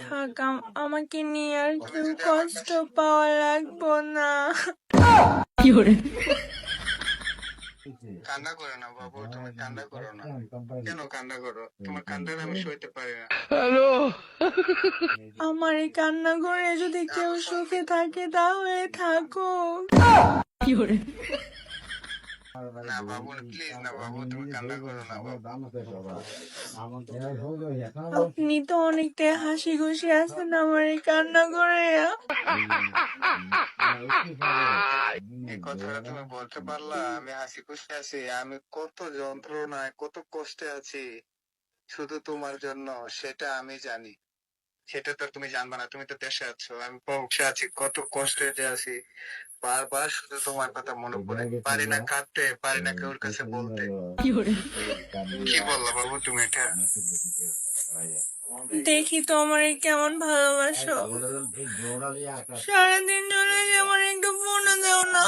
থাক, আমাকে নিয়ে আর কেউ কষ্ট পাওয়া লাগবো না। কান্না করো না বাবু, তুমি কান্না করো না। কেন কান্না করো? তোমার কান্নাটা আমি সইতে পারি না। আমার এই কান্না করে যদি কেউ সুখে থাকে তাহলে থাকুক। না বাবু, প্লিজ না বাবু, তুমি কান্না করো না বাবু। আপনি তো অনেকটাই হাসি খুশি আছেন আমার এই কান্না করে। এই কথাটা তুমি বলতে পারলা? আমি হাসি খুশি আছি? আমি কত যন্ত্রণায়, কত কষ্টে আছি শুধু তোমার জন্য, সেটা আমি জানি। সেটা তো তুমি জানবা না, তুমি তো দেশে আছো, আমি প্রবাসে আছি, কত কষ্টে যে আছি। বারবার শুধু তোমার কথা মনে পড়ে, পারি না কাঁদতে, পারি না কেউর কাছে বলতে। কি বললা বাবু তুমি এটা? দেখি তো আমার কেমন ভালোবাসো, সারাদিন চলে যে আমার একটু ফোনও দাও না।